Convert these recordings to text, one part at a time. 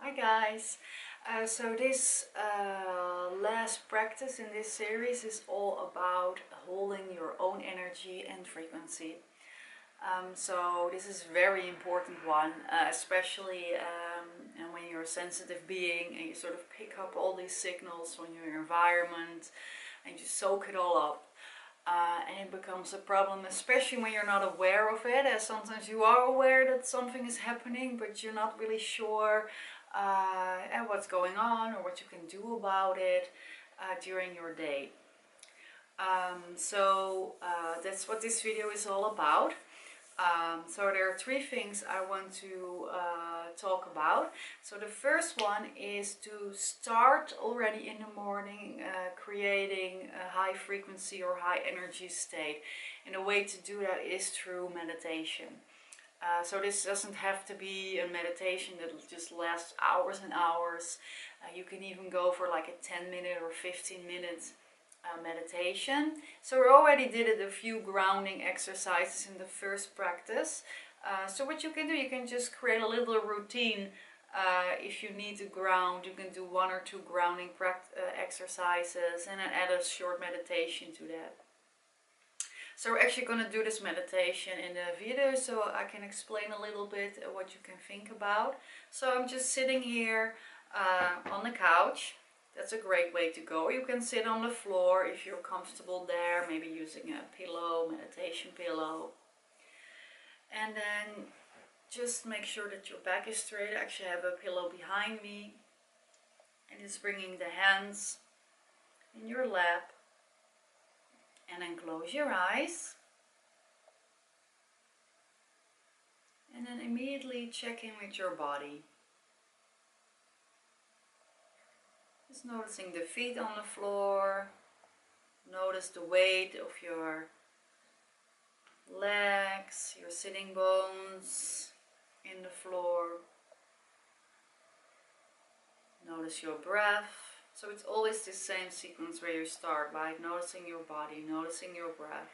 Hi guys! So this last practice in this series is all about holding your own energy and frequency. So this is a very important one, especially and when you're a sensitive being and you sort of pick up all these signals from your environment and you soak it all up. And it becomes a problem, especially when you're not aware of it, as sometimes you are aware that something is happening but you're not really sure what's going on or what you can do about it during your day. That's what this video is all about. So there are three things I want to talk about. So the first one is to start already in the morning creating a high frequency or high energy state. And the way to do that is through meditation. So this doesn't have to be a meditation that just lasts hours and hours. You can even go for like a 10-minute or 15-minute meditation. So we already did it, a few grounding exercises in the first practice. So what you can do, you can just create a little routine. If you need to ground, you can do 1 or 2 grounding exercises and then add a short meditation to that. So we're actually going to do this meditation in the video so I can explain a little bit what you can think about. So I'm just sitting here on the couch. That's a great way to go. You can sit on the floor if you're comfortable there, maybe using a pillow, meditation pillow. And then just make sure that your back is straight. I actually have a pillow behind me. And just bringing the hands in your lap. And then close your eyes. And then immediately check in with your body. Just noticing the feet on the floor. Notice the weight of your legs, your sitting bones in the floor. Notice your breath. So it's always the same sequence where you start by noticing your body, noticing your breath.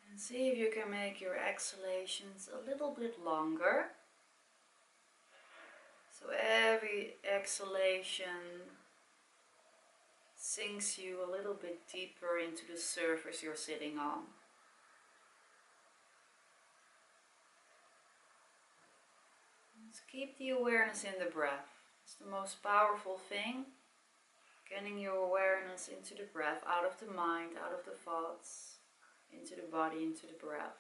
And see if you can make your exhalations a little bit longer. So every exhalation sinks you a little bit deeper into the surface you're sitting on. Just keep the awareness in the breath. It's the most powerful thing. Getting your awareness into the breath, out of the mind, out of the thoughts, into the body, into the breath.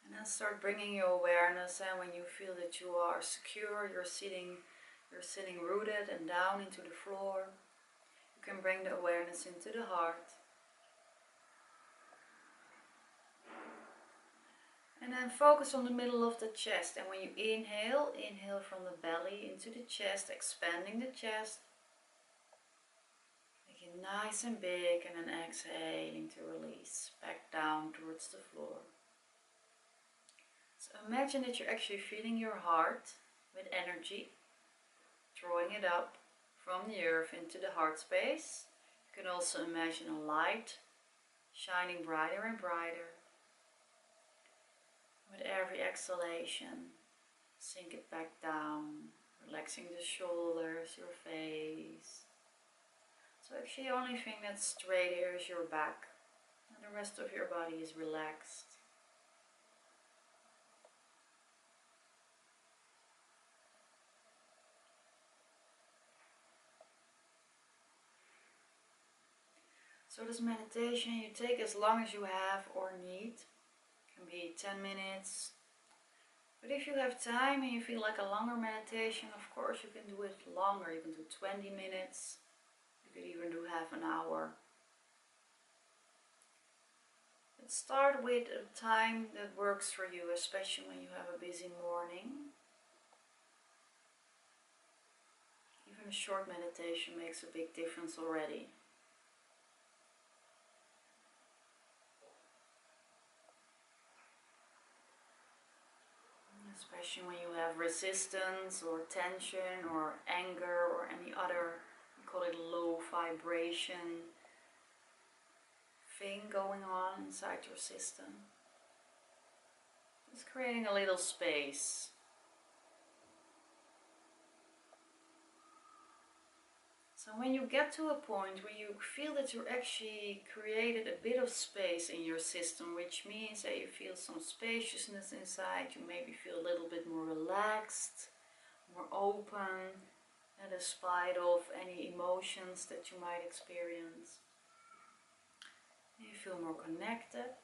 And then start bringing your awareness, and when you feel that you are secure, you're sitting rooted and down into the floor, you can bring the awareness into the heart. And then focus on the middle of the chest, and when you inhale, inhale from the belly into the chest, expanding the chest. Make it nice and big, and then exhaling to release back down towards the floor. So imagine that you're actually feeding your heart with energy, drawing it up from the earth into the heart space. You can also imagine a light shining brighter and brighter. With every exhalation, sink it back down, relaxing the shoulders, your face. So actually the only thing that's straight here is your back, and the rest of your body is relaxed. So this meditation you take as long as you have or need. It can be 10 minutes. But if you have time and you feel like a longer meditation, of course you can do it longer. You can do 20 minutes. You could even do half an hour. start with a time that works for you, especially when you have a busy morning. Even a short meditation makes a big difference already. Especially when you have resistance or tension or anger or any other, we call it low vibration thing going on inside your system. Just creating a little space. So when you get to a point where you feel that you actually created a bit of space in your system, which means that you feel some spaciousness inside, you maybe feel a little bit more relaxed, more open, despite of any emotions that you might experience. You feel more connected.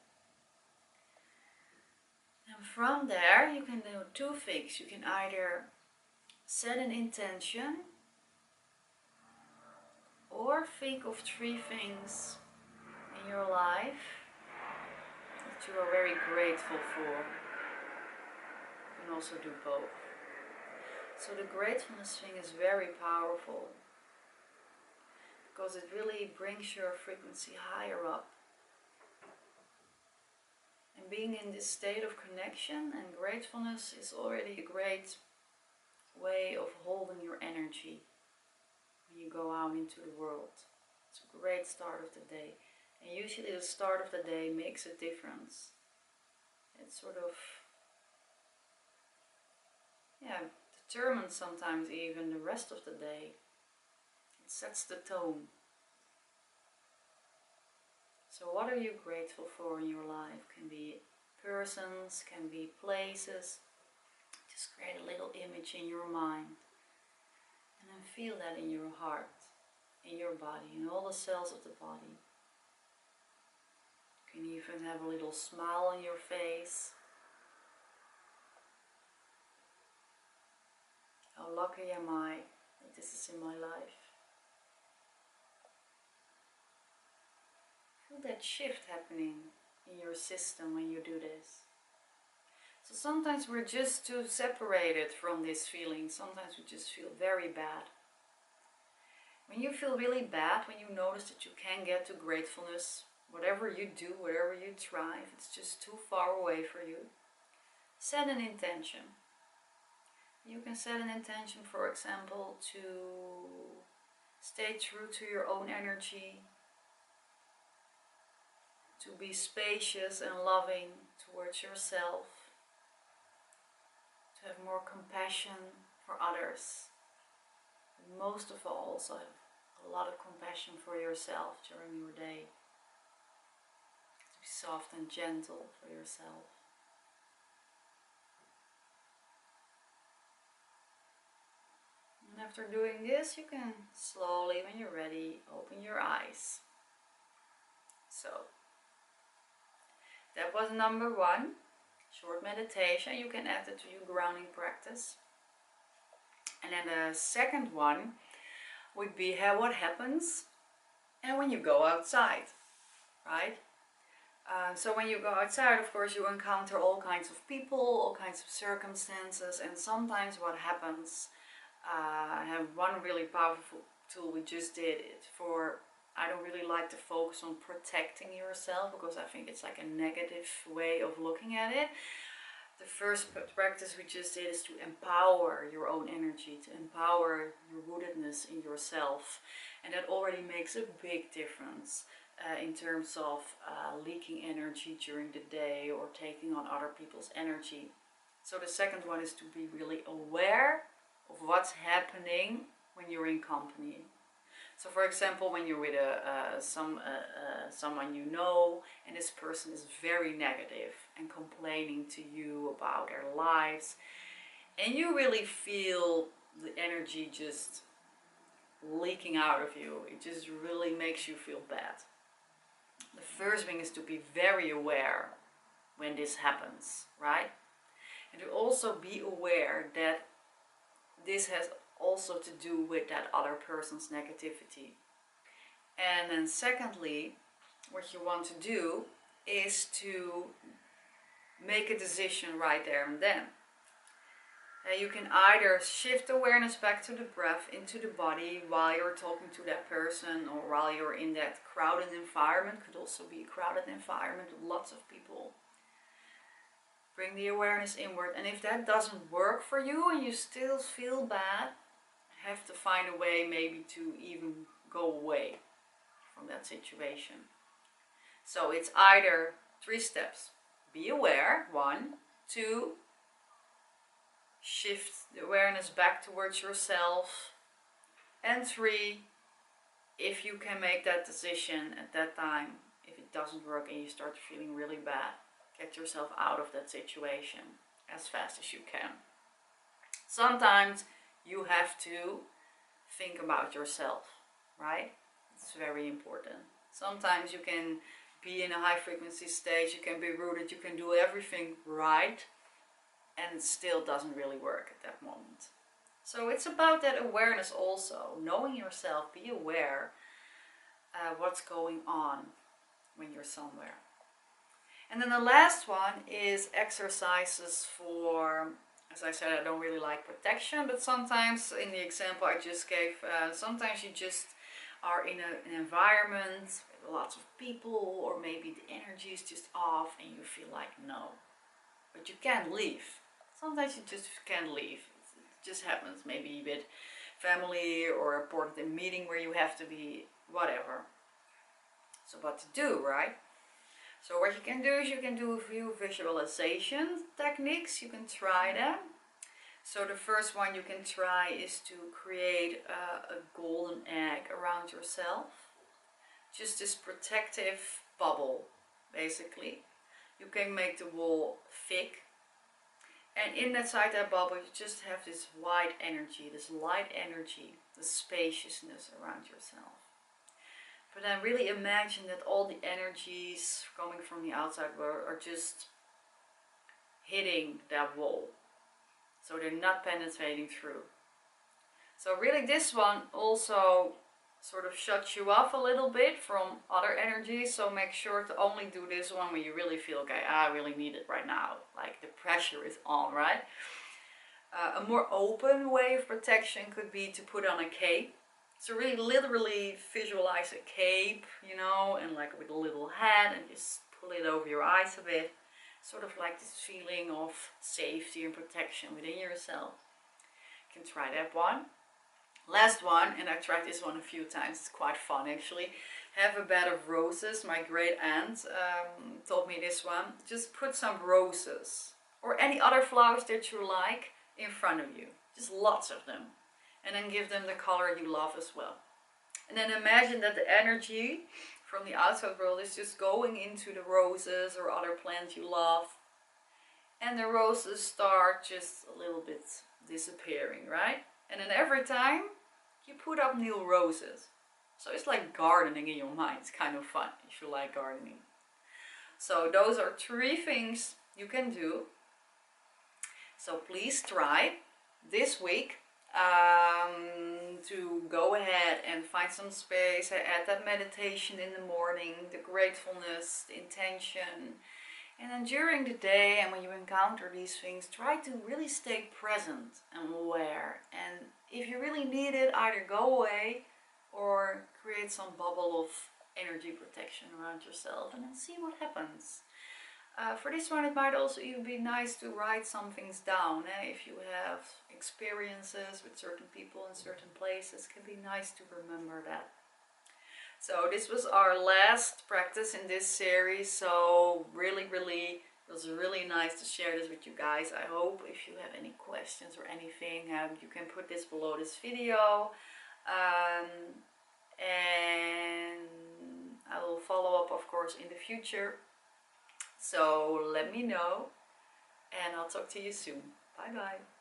And from there you can do two things. You can either set an intention or think of three things in your life that you are very grateful for. You can also do both. So the gratefulness thing is very powerful because it really brings your frequency higher up. And being in this state of connection and gratefulness is already a great way of holding your energy when you go out into the world. It's a great start of the day. And usually the start of the day makes a difference. It sort of, determines sometimes even the rest of the day. It sets the tone. So what are you grateful for in your life? Can be persons, can be places. Just create a little image in your mind. And then feel that in your heart, in your body, in all the cells of the body. You can even have a little smile on your face. How lucky am I that this is in my life? Feel that shift happening in your system when you do this. So sometimes we're just too separated from this feeling. Sometimes we just feel very bad. When you feel really bad, when you notice that you can't get to gratefulness, whatever you do, whatever you try, if it's just too far away for you, set an intention. You can set an intention, for example, to stay true to your own energy, to be spacious and loving towards yourself, to have more compassion for others. And most of all, also have a lot of compassion for yourself during your day. To be soft and gentle for yourself. And after doing this, you can slowly, when you're ready, open your eyes. So, that was number 1, short meditation. You can add it to your grounding practice. And then the second one would be what happens and when you go outside, right? So when you go outside, of course, you encounter all kinds of people, all kinds of circumstances, and sometimes what happens, I have one really powerful tool we just did it for. I don't really like to focus on protecting yourself because I think it's like a negative way of looking at it. The first practice we just did is to empower your own energy, to empower your rootedness in yourself. And that already makes a big difference in terms of leaking energy during the day or taking on other people's energy. So the second one is to be really aware of what's happening when you're in company. So for example, when you're with someone you know, and this person is very negative and complaining to you about their lives, and you really feel the energy just leaking out of you, it just really makes you feel bad. The first thing is to be very aware when this happens, right? And to also be aware that this has also to do with that other person's negativity. And then secondly, what you want to do is to make a decision right there and then. You can either shift awareness back to the breath, into the body, while you're talking to that person, or while you're in that crowded environment. Could also be a crowded environment with lots of people. Bring the awareness inward, and if that doesn't work for you and you still feel bad, have to find a way maybe to even go away from that situation. So it's either 3 steps. Be aware, 1, 2, shift the awareness back towards yourself, and 3, if you can make that decision at that time, if it doesn't work and you start feeling really bad, get yourself out of that situation as fast as you can. Sometimes you have to think about yourself, right? It's very important. Sometimes you can be in a high frequency stage, you can be rooted, you can do everything right, and it still doesn't really work at that moment. So it's about that awareness also, knowing yourself, be aware what's going on when you're somewhere. And then the last one is exercises for, as I said, I don't really like protection, but sometimes in the example I just gave, sometimes you just are in an environment with lots of people, or maybe the energy is just off and you feel like no, but you can't leave. Sometimes you just can't leave. It just happens, maybe with family or a important meeting where you have to be, whatever. So what to do, right? So what you can do is you can do a few visualization techniques. You can try them. So the first one you can try is to create a golden egg around yourself. Just this protective bubble, basically. You can make the wall thick. And inside that bubble you just have this white energy, this light energy, the spaciousness around yourself. But then really imagine that all the energies coming from the outside world are just hitting that wall. So they're not penetrating through. So really this one also sort of shuts you off a little bit from other energies. So make sure to only do this one when you really feel, okay, I really need it right now. Like the pressure is on, right? A more open way of protection could be to put on a cape. So really literally visualize a cape, you know, and like with a little hat, and just pull it over your eyes a bit. Sort of like this feeling of safety and protection within yourself. You can try that one. Last one, and I tried this one a few times, it's quite fun actually. Have a bed of roses. My great aunt taught me this one. Just put some roses or any other flowers that you like in front of you. Just lots of them. And then give them the color you love as well. And then imagine that the energy from the outside world is just going into the roses or other plants you love. And the roses start just a little bit disappearing, right? And then every time you put up new roses. So it's like gardening in your mind. It's kind of fun if you like gardening. So those are 3 things you can do. So please try this week to go ahead and find some space, add that meditation in the morning, the gratefulness, the intention. And then during the day and when you encounter these things, try to really stay present and aware. And if you really need it, either go away or create some bubble of energy protection around yourself and then see what happens. For this one, it might also even be nice to write some things down. If you have experiences with certain people in certain places, it can be nice to remember that. So this was our last practice in this series. So really, it was really nice to share this with you guys. I hope if you have any questions or anything, you can put this below this video. And I will follow up, of course, in the future. So let me know, and I'll talk to you soon. Bye bye.